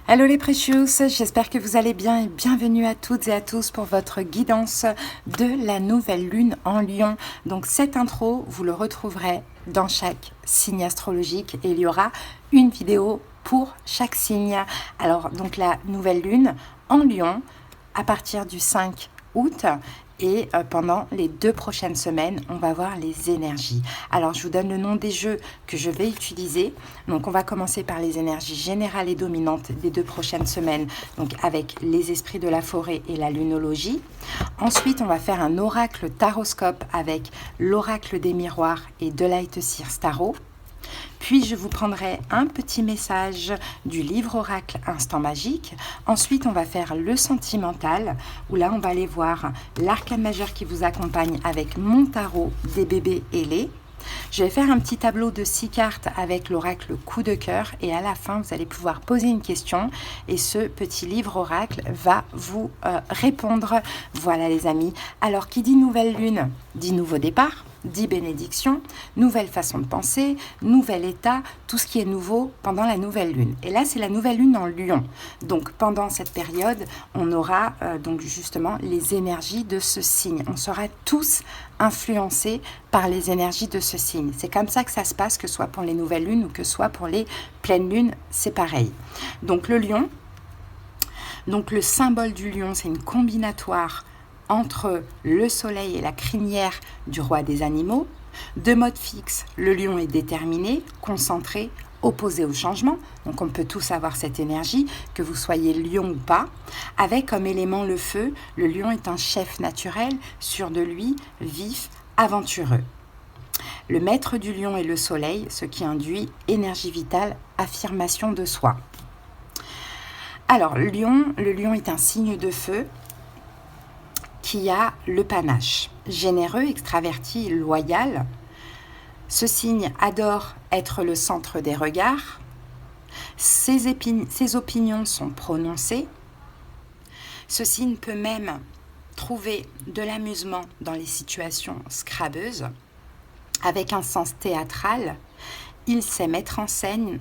Hello les Precious, j'espère que vous allez bien et bienvenue à toutes et à tous pour votre guidance de la nouvelle lune en Lion. Donc cette intro, vous le retrouverez dans chaque signe astrologique et il y aura une vidéo pour chaque signe. Alors donc la nouvelle lune en Lion à partir du 5 août. Et pendant les 2 prochaines semaines, on va voir les énergies. Alors, je vous donne le nom des jeux que je vais utiliser. Donc, on va commencer par les énergies générales et dominantes des 2 prochaines semaines, donc avec les esprits de la forêt et la lunologie. Ensuite, on va faire un oracle taroscope avec l'oracle des miroirs et de Lightseer Tarot. Puis je vous prendrai un petit message du livre oracle Instant Magique. Ensuite, on va faire le sentimental, où là, on va aller voir l'arcane majeur qui vous accompagne avec mon tarot des bébés ailés. Je vais faire un petit tableau de 6 cartes avec l'oracle coup de cœur et à la fin, vous allez pouvoir poser une question et ce petit livre oracle va vous répondre. Voilà les amis. Alors, qui dit nouvelle lune, dit nouveau départ, dit bénédiction, nouvelle façon de penser, nouvel état, tout ce qui est nouveau pendant la nouvelle lune. Et là, c'est la nouvelle lune en Lion. Donc, pendant cette période, on aura donc justement les énergies de ce signe. On sera tous influencés par les énergies de ce signe. C'est comme ça que ça se passe, que ce soit pour les nouvelles lunes ou que ce soit pour les pleines lunes, c'est pareil. Donc, le lion, donc le symbole du lion, c'est une combinatoire entre le soleil et la crinière du roi des animaux. De mode fixe, le lion est déterminé, concentré, opposé au changement. Donc on peut tous avoir cette énergie, que vous soyez lion ou pas. Avec comme élément le feu, le lion est un chef naturel, sûr de lui, vif, aventureux. Le maître du lion est le soleil, ce qui induit énergie vitale, affirmation de soi. Alors, le lion est un signe de feu qui a le panache. Généreux, extraverti, loyal. Ce signe adore être le centre des regards. Ses opinions sont prononcées. Ce signe peut même trouver de l'amusement dans les situations scrabeuses. Avec un sens théâtral, il sait mettre en scène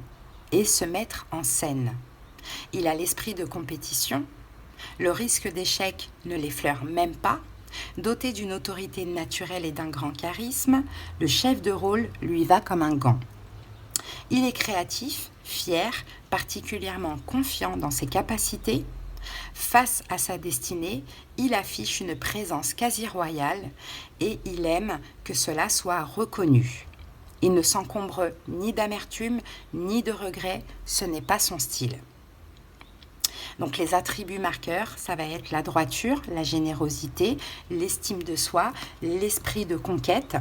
et se mettre en scène. Il a l'esprit de compétition. Le risque d'échec ne l'effleure même pas. Doté d'une autorité naturelle et d'un grand charisme, le chef de rôle lui va comme un gant. Il est créatif, fier, particulièrement confiant dans ses capacités. Face à sa destinée, il affiche une présence quasi royale et il aime que cela soit reconnu. Il ne s'encombre ni d'amertume ni de regret, ce n'est pas son style. Donc les attributs marqueurs, ça va être la droiture, la générosité, l'estime de soi, l'esprit de conquête,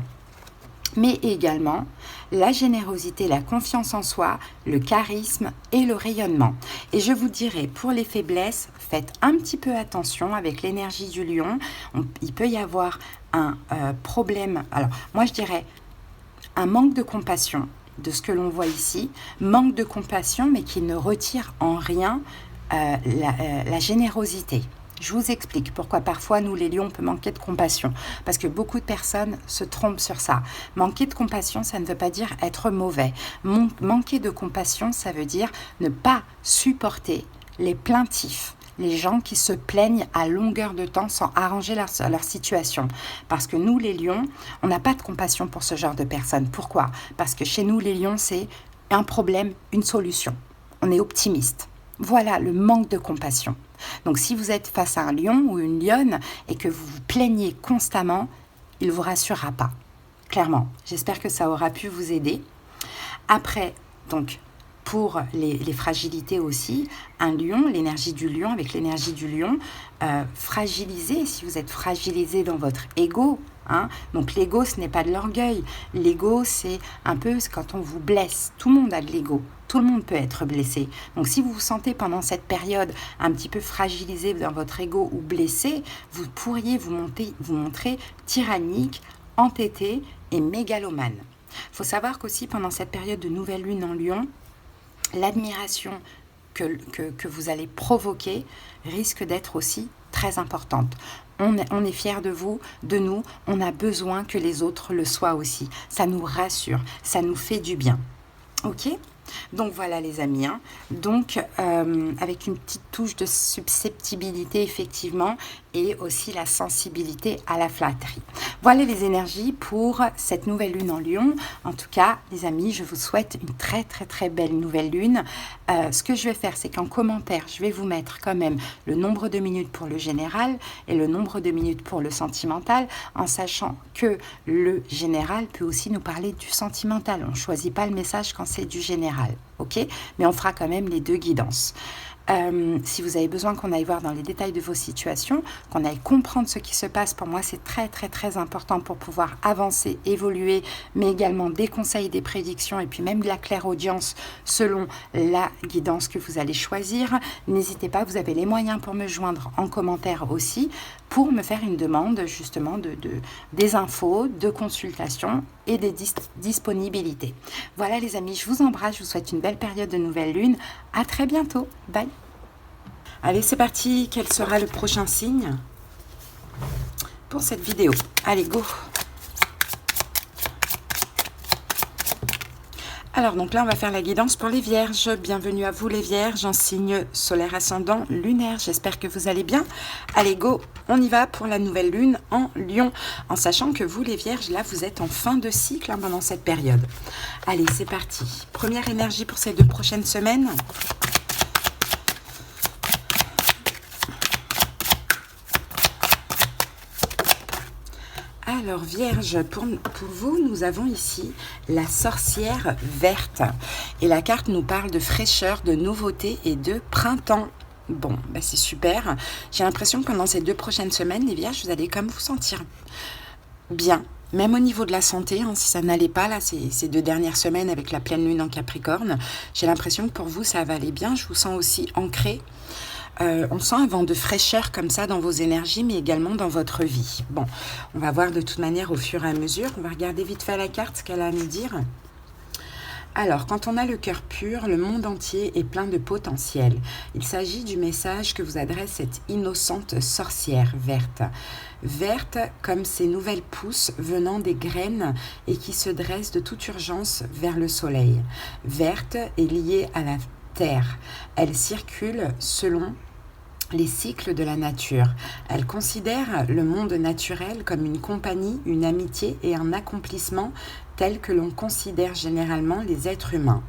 mais également la générosité, la confiance en soi, le charisme et le rayonnement. Et je vous dirais, pour les faiblesses, faites un petit peu attention avec l'énergie du lion. Il peut y avoir un problème, alors moi je dirais un manque de compassion de ce que l'on voit ici, manque de compassion mais qui ne retire en rien la générosité. Je vous explique pourquoi parfois nous les lions on peut manquer de compassion, parce que beaucoup de personnes se trompent sur ça. Manquer de compassion, ça ne veut pas dire être mauvais. Manquer de compassion, ça veut dire ne pas supporter les plaintifs, les gens qui se plaignent à longueur de temps sans arranger leur situation. Parce que nous les lions, on n'a pas de compassion pour ce genre de personnes. Pourquoi ? Parce que chez nous les lions, c'est un problème, une solution. On est optimiste. Voilà le manque de compassion. Donc si vous êtes face à un lion ou une lionne et que vous vous plaignez constamment, il ne vous rassurera pas. Clairement, j'espère que ça aura pu vous aider. Après, donc, pour les fragilités aussi, un lion, l'énergie du lion, avec l'énergie du lion, fragilisé, si vous êtes fragilisé dans votre ego, donc l'ego, ce n'est pas de l'orgueil. L'ego, c'est un peu quand on vous blesse. Tout le monde a de l'ego. Tout le monde peut être blessé. Donc si vous vous sentez pendant cette période un petit peu fragilisé dans votre ego ou blessé, vous pourriez vous montrer tyrannique, entêté et mégalomane. Il faut savoir qu'aussi pendant cette période de nouvelle lune en Lion, l'admiration que vous allez provoquer risque d'être aussi très importante. On est fiers de vous, de nous, on a besoin que les autres le soient aussi. Ça nous rassure, ça nous fait du bien. Ok ? Donc voilà les amis, hein. Donc avec une petite touche de susceptibilité effectivement et aussi la sensibilité à la flatterie. Voilà les énergies pour cette nouvelle lune en Lion. En tout cas les amis, je vous souhaite une très belle nouvelle lune. Ce que je vais faire, c'est qu'en commentaire, je vais vous mettre quand même le nombre de minutes pour le général et le nombre de minutes pour le sentimental, en sachant que le général peut aussi nous parler du sentimental. On ne choisit pas le message quand c'est du général, ok? Mais on fera quand même les deux guidances. Si vous avez besoin qu'on aille voir dans les détails de vos situations, qu'on aille comprendre ce qui se passe, pour moi c'est très important pour pouvoir avancer, évoluer, mais également des conseils, des prédictions et puis même de la clairaudience selon la guidance que vous allez choisir. N'hésitez pas, vous avez les moyens pour me joindre en commentaire aussi, pour me faire une demande justement des infos, de consultations et des disponibilités. Voilà les amis, je vous embrasse, je vous souhaite une belle période de nouvelle lune. À très bientôt, bye. Allez, c'est parti, quel sera le prochain signe pour cette vidéo? Allez, go. Alors, donc là, on va faire la guidance pour les vierges. Bienvenue à vous les vierges en signe solaire ascendant lunaire. J'espère que vous allez bien. Allez, go, on y va pour la nouvelle lune en Lion. En sachant que vous les vierges, là, vous êtes en fin de cycle hein, pendant cette période. Allez, c'est parti. Première énergie pour ces 2 prochaines semaines. Alors Vierge, pour vous, nous avons ici la sorcière verte. Et la carte nous parle de fraîcheur, de nouveauté et de printemps. Bon, bah c'est super. J'ai l'impression que pendant ces 2 prochaines semaines, les Vierges, vous allez comme vous sentir bien. Même au niveau de la santé, hein, si ça n'allait pas, là, ces 2 dernières semaines avec la pleine lune en Capricorne, j'ai l'impression que pour vous, ça va aller bien. Je vous sens aussi ancré. On sent un vent de fraîcheur comme ça dans vos énergies, mais également dans votre vie. Bon, on va voir de toute manière au fur et à mesure. On va regarder vite fait la carte, ce qu'elle a à nous dire. Alors, quand on a le cœur pur, le monde entier est plein de potentiel. Il s'agit du message que vous adresse cette innocente sorcière verte. Verte comme ces nouvelles pousses venant des graines et qui se dressent de toute urgence vers le soleil. Verte est liée à la terre. Elle circule selon les cycles de la nature. Elle considère le monde naturel comme une compagnie, une amitié et un accomplissement tel que l'on considère généralement les êtres humains.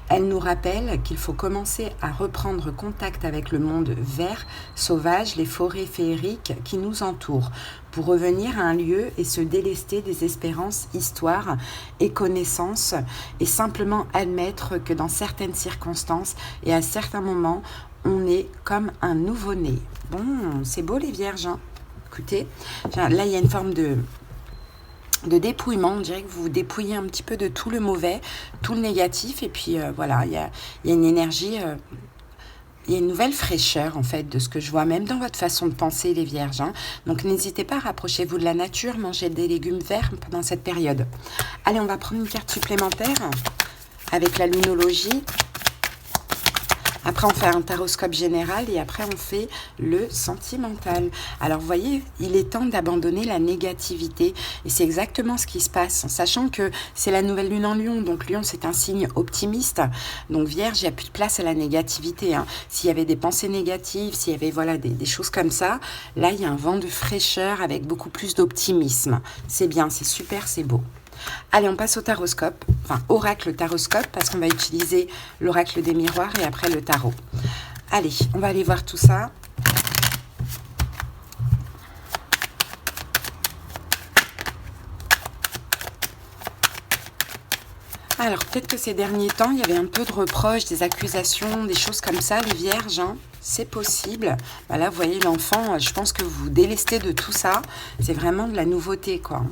Elle nous rappelle qu'il faut commencer à reprendre contact avec le monde vert, sauvage, les forêts féeriques qui nous entourent, pour revenir à un lieu et se délester des espérances, histoires et connaissances, et simplement admettre que dans certaines circonstances et à certains moments, on est comme un nouveau-né. Bon, c'est beau les vierges, hein. Écoutez, là il y a une forme de dépouillement, on dirait que vous vous dépouillez un petit peu de tout le mauvais, tout le négatif, et puis voilà, il y a une énergie, il y a une nouvelle fraîcheur en fait de ce que je vois, même dans votre façon de penser les vierges, hein. Donc n'hésitez pas, rapprochez-vous de la nature, mangez des légumes verts pendant cette période. Allez, on va prendre une carte supplémentaire avec la lunologie. Après, on fait un taroscope général et après, on fait le sentimental. Alors, vous voyez, il est temps d'abandonner la négativité. Et c'est exactement ce qui se passe, en sachant que c'est la nouvelle lune en Lion. Donc, Lion, c'est un signe optimiste. Donc, Vierge, il n'y a plus de place à la négativité, hein. S'il y avait des pensées négatives, s'il y avait voilà, des choses comme ça, là, il y a un vent de fraîcheur avec beaucoup plus d'optimisme. C'est bien, c'est super, c'est beau. Allez, on passe au taroscope, enfin oracle taroscope, parce qu'on va utiliser l'oracle des miroirs et après le tarot. Allez, on va aller voir tout ça. Alors, peut-être que ces derniers temps, il y avait un peu de reproches, des accusations, des choses comme ça, les vierges, hein. C'est possible. Bah là, vous voyez, l'enfant, je pense que vous vous délestez de tout ça. C'est vraiment de la nouveauté, quoi.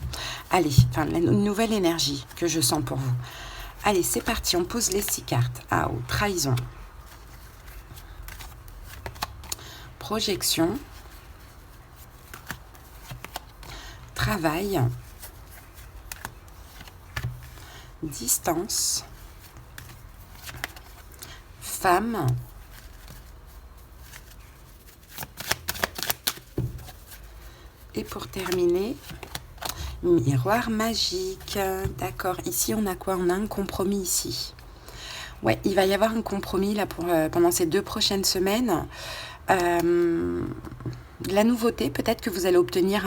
Allez, enfin, une nouvelle énergie que je sens pour vous. Allez, c'est parti, on pose les 6 cartes. Ah, oh, trahison. Projection. Travail. Distance. Femme. Et pour terminer, miroir magique. D'accord, ici on a quoi? On a un compromis ici. Ouais, il va y avoir un compromis là pendant ces 2 prochaines semaines. De la nouveauté, peut-être que vous allez obtenir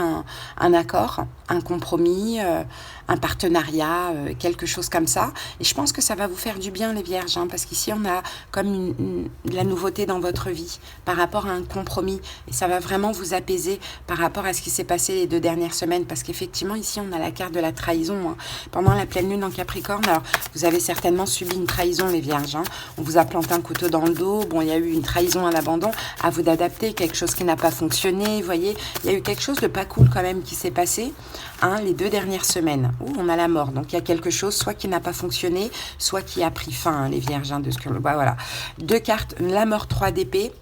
un accord, un compromis, un partenariat, quelque chose comme ça. Et je pense que ça va vous faire du bien, les vierges, hein, parce qu'ici, on a comme de la nouveauté dans votre vie par rapport à un compromis. Et ça va vraiment vous apaiser par rapport à ce qui s'est passé les 2 dernières semaines. Parce qu'effectivement, ici, on a la carte de la trahison. Hein. Pendant la pleine lune en Capricorne, alors, vous avez certainement subi une trahison, les vierges. Hein. On vous a planté un couteau dans le dos. Bon, il y a eu une trahison à l'abandon. À vous d'adapter, quelque chose qui n'a pas fonctionné. Vous voyez, il y a eu quelque chose de pas cool quand même qui s'est passé, hein, les 2 dernières semaines. Ouh, on a la mort, donc il y a quelque chose soit qui n'a pas fonctionné, soit qui a pris fin, hein, les vierges, hein, de ce que... Bah, voilà. 2 cartes, la mort, 3 d'épée,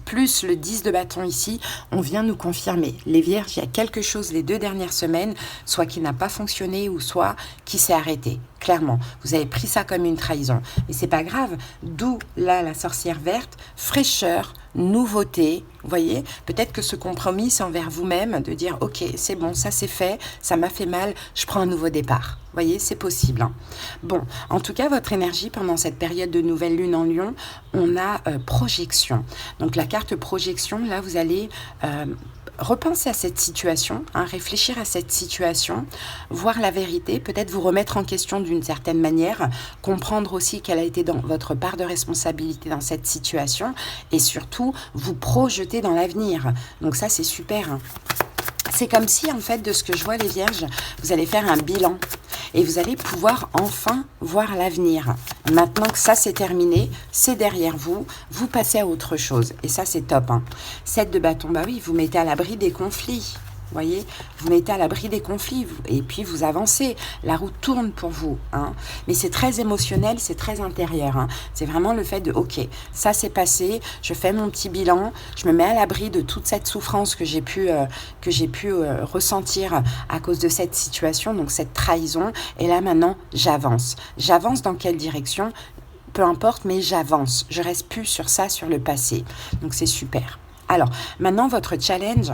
plus le 10 de bâton ici, on vient nous confirmer. Les vierges, il y a quelque chose les 2 dernières semaines, soit qui n'a pas fonctionné ou soit qui s'est arrêté. Clairement, vous avez pris ça comme une trahison. Mais c'est pas grave, d'où là la sorcière verte, fraîcheur, nouveauté, vous voyez, peut-être que ce compromis c'est envers vous-même de dire ok, c'est bon, ça c'est fait, ça m'a fait mal, je prends un nouveau départ. Vous voyez, c'est possible. Hein. Bon, en tout cas, votre énergie pendant cette période de nouvelle lune en Lion, on a projection. Donc la carte projection, là vous allez repenser à cette situation, hein, réfléchir à cette situation, voir la vérité, peut-être vous remettre en question d'une certaine manière, comprendre aussi quelle a été dans votre part de responsabilité dans cette situation et surtout vous projeter dans l'avenir. Donc ça, c'est super. Hein. C'est comme si, en fait, de ce que je vois, les vierges, vous allez faire un bilan et vous allez pouvoir enfin voir l'avenir. Maintenant que ça, c'est terminé, c'est derrière vous, vous passez à autre chose. Et ça, c'est top. Hein. 7 de bâton, bah oui, vous mettez à l'abri des conflits. Vous voyez, vous mettez à l'abri des conflits et puis vous avancez. La roue tourne pour vous. Hein. Mais c'est très émotionnel, c'est très intérieur. Hein. C'est vraiment le fait de, ok, ça s'est passé, je fais mon petit bilan, je me mets à l'abri de toute cette souffrance que j'ai pu ressentir à cause de cette situation, donc cette trahison. Et là, maintenant, j'avance. J'avance dans quelle direction ? Peu importe, mais j'avance. Je reste plus sur ça, sur le passé. Donc, c'est super. Alors, maintenant, votre challenge...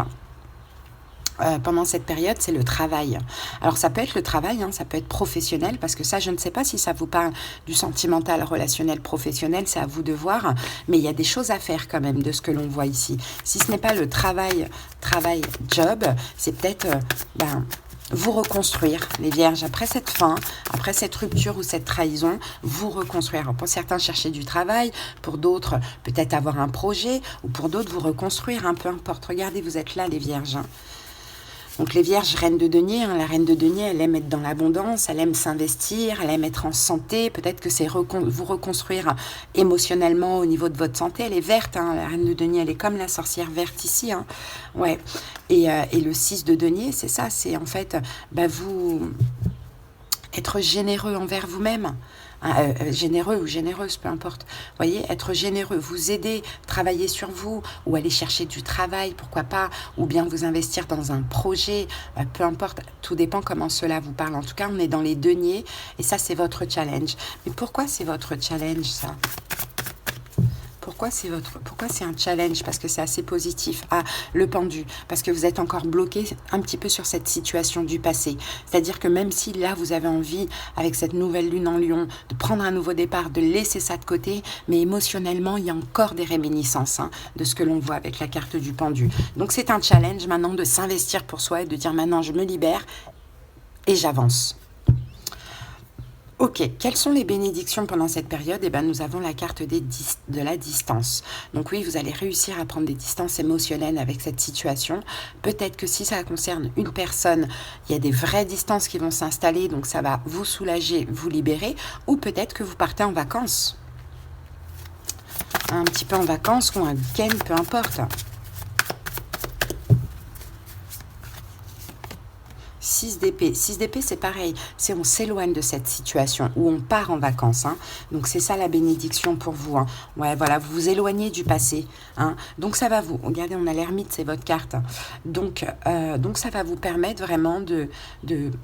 pendant cette période, c'est le travail. Alors, ça peut être le travail, hein, ça peut être professionnel, parce que ça, je ne sais pas si ça vous parle du sentimental, relationnel, professionnel, c'est à vous de voir, mais il y a des choses à faire quand même de ce que l'on voit ici. Si ce n'est pas le travail, job, c'est peut-être... vous reconstruire, les vierges, après cette fin, après cette rupture ou cette trahison, vous reconstruire. Alors pour certains, chercher du travail, pour d'autres, peut-être avoir un projet, ou pour d'autres, vous reconstruire, hein, peu importe. Regardez, vous êtes là, les vierges, hein. Donc les vierges, reine de denier, hein, la reine de denier, elle aime être dans l'abondance, elle aime s'investir, elle aime être en santé. Peut-être que c'est vous reconstruire émotionnellement au niveau de votre santé. Elle est verte, hein, la reine de denier, elle est comme la sorcière verte ici. Hein. Ouais. Et le 6 de denier, c'est ça, c'est en fait vous être généreux envers vous-même. Généreux ou généreuse, peu importe. Vous voyez, être généreux, vous aider, travailler sur vous, ou aller chercher du travail, pourquoi pas, ou bien vous investir dans un projet, peu importe, tout dépend comment cela vous parle. En tout cas, on est dans les deniers, et ça, c'est votre challenge. Mais pourquoi c'est votre challenge, ça ? Pourquoi c'est un challenge ? Parce que c'est assez positif. Ah, le pendu. Parce que vous êtes encore bloqué un petit peu sur cette situation du passé. C'est-à-dire que même si là, vous avez envie, avec cette nouvelle lune en Lion, de prendre un nouveau départ, de laisser ça de côté, mais émotionnellement, il y a encore des réminiscences, hein, de ce que l'on voit avec la carte du pendu. Donc, c'est un challenge maintenant de s'investir pour soi et de dire maintenant, je me libère et j'avance. Ok, quelles sont les bénédictions pendant cette période ? Eh bien, nous avons la carte de la distance. Donc oui, vous allez réussir à prendre des distances émotionnelles avec cette situation. Peut-être que si ça concerne une personne, il y a des vraies distances qui vont s'installer, donc ça va vous soulager, vous libérer. Ou peut-être que vous partez en vacances. Un petit peu en vacances ou un week-end, peu importe. 6 d'épée. 6 d'épée, c'est pareil. C'est on s'éloigne de cette situation où on part en vacances. Hein. Donc, c'est ça la bénédiction pour vous. Hein. Ouais, voilà, vous vous éloignez du passé. Hein. Donc, ça va vous... Regardez, on a l'ermite, c'est votre carte. Donc, ça va vous permettre vraiment de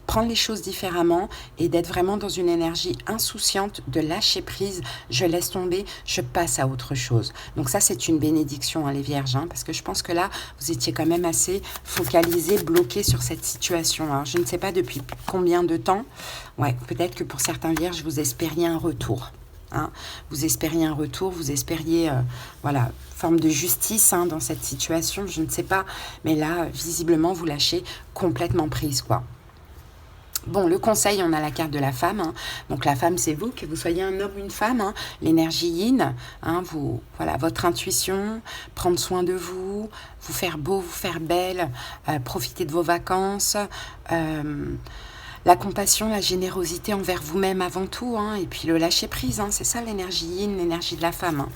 prendre les choses différemment et d'être vraiment dans une énergie insouciante, de lâcher prise. Je laisse tomber, je passe à autre chose. Donc, ça, c'est une bénédiction, hein, les vierges. Hein, parce que je pense que là, vous étiez quand même assez focalisé, bloqué sur cette situation. Alors, je ne sais pas depuis combien de temps. Ouais, peut-être que pour certains vierges, vous espériez un retour. hein. Vous espériez un retour, vous espériez, voilà, forme de justice hein, dans cette situation, je ne sais pas. Mais là, visiblement, vous lâchez complètement prise, quoi. Bon, le conseil, on a la carte de la femme. Hein. Donc la femme, c'est vous, que vous soyez un homme ou une femme. Hein. L'énergie yin, hein, vous, voilà, votre intuition, prendre soin de vous, vous faire beau, vous faire belle, profiter de vos vacances. La compassion, la générosité envers vous-même avant tout. Hein, et puis le lâcher prise, hein, c'est ça l'énergie yin, l'énergie de la femme. Hein.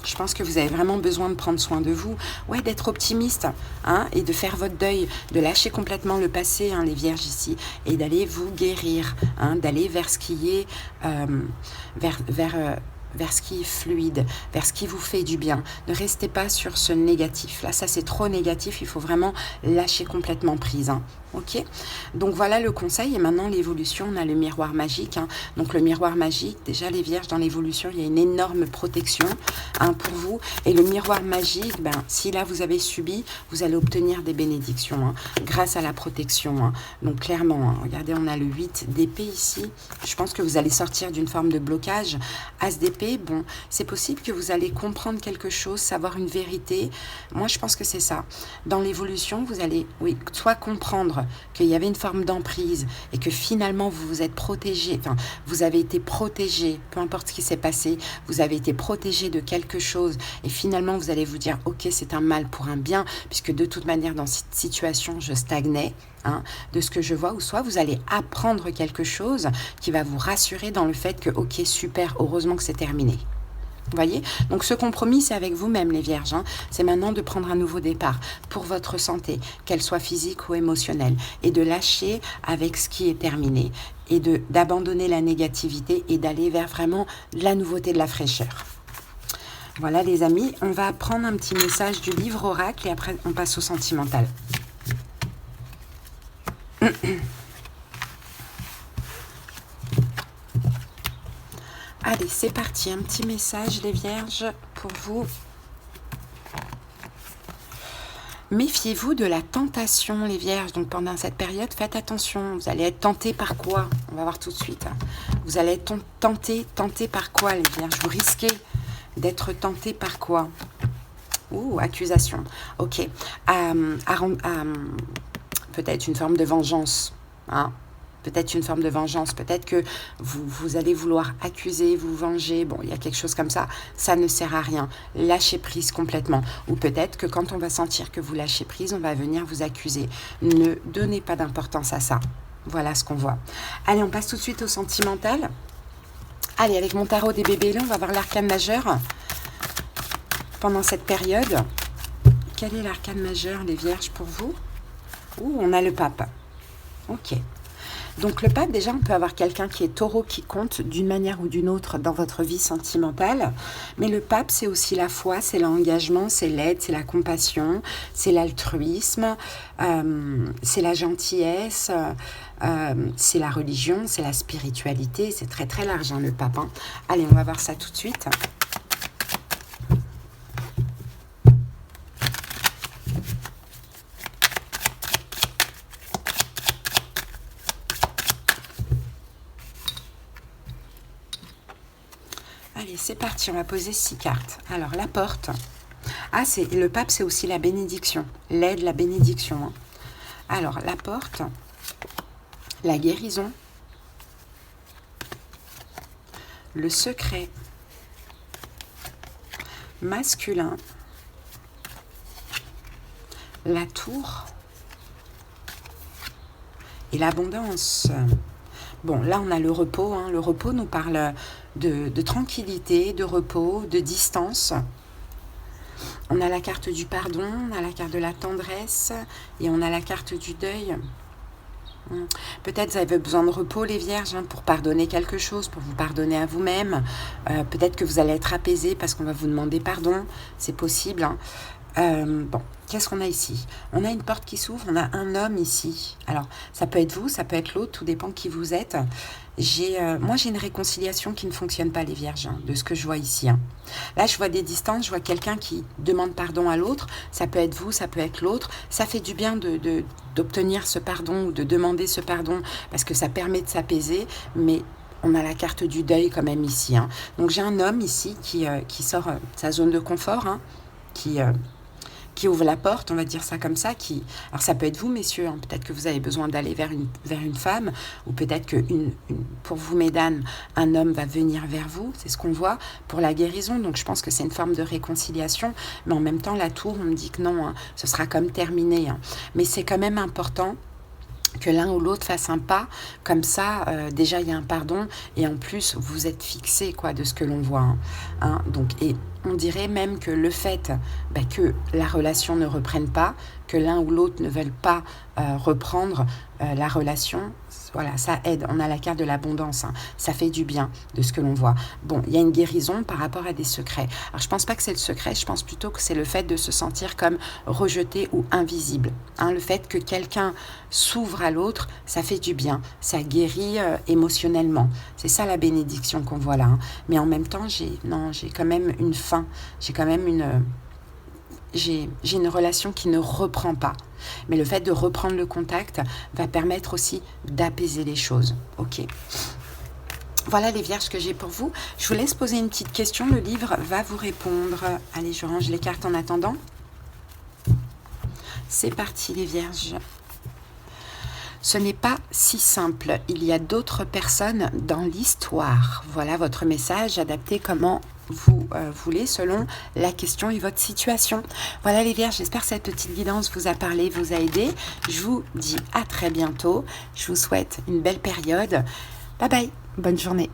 Je pense que vous avez vraiment besoin de prendre soin de vous, ouais, d'être optimiste hein, et de faire votre deuil, de lâcher complètement le passé, hein, les vierges ici, et d'aller vous guérir, hein, d'aller vers ce qui est, vers ce qui est fluide, vers ce qui vous fait du bien. Ne restez pas sur ce négatif. Là, ça c'est trop négatif, il faut vraiment lâcher complètement prise. Hein. Ok, donc voilà le conseil. Et maintenant l'évolution, on a le miroir magique. Hein. Donc le miroir magique, déjà les vierges dans l'évolution, il y a une énorme protection hein, pour vous. Et le miroir magique, ben, si là vous avez subi, vous allez obtenir des bénédictions hein, grâce à la protection. Hein. Donc clairement, hein, regardez, on a le 8 d'épée ici. Je pense que vous allez sortir d'une forme de blocage. As d'épée, bon, c'est possible que vous allez comprendre quelque chose, savoir une vérité. Moi, je pense que c'est ça. Dans l'évolution, vous allez, oui, soit comprendre qu'il y avait une forme d'emprise et que finalement vous vous êtes protégé, enfin vous avez été protégé, peu importe ce qui s'est passé, vous avez été protégé de quelque chose et finalement vous allez vous dire ok, c'est un mal pour un bien, puisque de toute manière dans cette situation je stagnais hein, de ce que je vois, ou soit vous allez apprendre quelque chose qui va vous rassurer dans le fait que ok, super, heureusement que c'est terminé. Vous voyez, donc ce compromis, c'est avec vous-même, les vierges. Hein. C'est maintenant de prendre un nouveau départ pour votre santé, qu'elle soit physique ou émotionnelle, et de lâcher avec ce qui est terminé, et d'abandonner la négativité et d'aller vers vraiment la nouveauté, de la fraîcheur. Voilà, les amis, on va prendre un petit message du livre Oracle et après, on passe au sentimental. Allez, c'est parti, un petit message les vierges pour vous. Méfiez-vous de la tentation les vierges, donc pendant cette période, faites attention, vous allez être tentés par quoi? On va voir tout de suite. Vous allez être tentés par quoi les vierges? Vous risquez d'être tentés par quoi? Ouh, accusation, ok. Peut-être une forme de vengeance, hein. Peut-être une forme de vengeance, peut-être que vous allez vouloir accuser, vous venger, bon, il y a quelque chose comme ça, ça ne sert à rien, lâchez prise complètement. Ou peut-être que quand on va sentir que vous lâchez prise, on va venir vous accuser. Ne donnez pas d'importance à ça, voilà ce qu'on voit. Allez, on passe tout de suite au sentimental. Allez, avec mon tarot des bébés, là, on va voir l'arcane majeur pendant cette période. Quel est l'arcane majeur, les vierges, pour vous? Ouh, on a le pape, ok. Donc le pape, déjà, on peut avoir quelqu'un qui est taureau, qui compte d'une manière ou d'une autre dans votre vie sentimentale. Mais le pape, c'est aussi la foi, c'est l'engagement, c'est l'aide, c'est la compassion, c'est l'altruisme, c'est la gentillesse, c'est la religion, c'est la spiritualité. C'est très très large, hein, le pape. Hein. Allez, on va voir ça tout de suite. Allez, c'est parti, on va poser 6 cartes. Alors, la porte. Ah, le pape, c'est aussi la bénédiction. L'aide, la bénédiction. Hein. Alors, la porte, la guérison, le secret, masculin, la tour et l'abondance. Bon, là, on a le repos. Hein. Le repos nous parle de tranquillité, de repos, de distance. On a la carte du pardon, on a la carte de la tendresse et on a la carte du deuil. Peut-être vous avez besoin de repos, les vierges, hein, pour pardonner quelque chose, pour vous pardonner à vous-même. Peut-être que vous allez être apaisé parce qu'on va vous demander pardon. C'est possible. Hein. Bon, qu'est-ce qu'on a ici? On a une porte qui s'ouvre, on a un homme ici. Alors, ça peut être vous, ça peut être l'autre, tout dépend de qui vous êtes. Moi, j'ai une réconciliation qui ne fonctionne pas, les vierges, hein, de ce que je vois ici. Hein. Là, je vois des distances, je vois quelqu'un qui demande pardon à l'autre. Ça peut être vous, ça peut être l'autre. Ça fait du bien d'obtenir ce pardon ou de demander ce pardon parce que ça permet de s'apaiser, mais on a la carte du deuil quand même ici. Hein. Donc j'ai un homme ici qui sort de sa zone de confort, hein, qui ouvre la porte, on va dire ça comme ça. Alors ça peut être vous, messieurs, hein, peut-être que vous avez besoin d'aller vers une femme, ou peut-être que pour vous, mesdames, un homme va venir vers vous, c'est ce qu'on voit pour la guérison. Donc je pense que c'est une forme de réconciliation, mais en même temps, la tour, on me dit que non, hein, ce sera comme terminé. Hein. Mais c'est quand même important que l'un ou l'autre fasse un pas, comme ça, déjà il y a un pardon, et en plus vous êtes fixé quoi, de ce que l'on voit. Hein. Donc, et on dirait même que le fait que la relation ne reprenne pas, que l'un ou l'autre ne veulent pas reprendre la relation, voilà, ça aide. On a la carte de l'abondance, hein. Ça fait du bien de ce que l'on voit. Bon, il y a une guérison par rapport à des secrets. Alors, je ne pense pas que c'est le secret, je pense plutôt que c'est le fait de se sentir comme rejeté ou invisible. Hein, le fait que quelqu'un s'ouvre à l'autre, ça fait du bien. Ça guérit émotionnellement. C'est ça la bénédiction qu'on voit là. Hein. Mais en même temps, j'ai quand même une fin. J'ai quand même j'ai une relation qui ne reprend pas. Mais le fait de reprendre le contact va permettre aussi d'apaiser les choses. Ok. Voilà les vierges que j'ai pour vous. Je vous laisse poser une petite question. Le livre va vous répondre. Allez, je range les cartes en attendant. C'est parti les vierges. Ce n'est pas si simple. Il y a d'autres personnes dans l'histoire. Voilà votre message adapté comment vous voulez selon la question et votre situation. Voilà les vierges, j'espère que cette petite guidance vous a parlé, vous a aidé. Je vous dis à très bientôt. Je vous souhaite une belle période. Bye bye, bonne journée.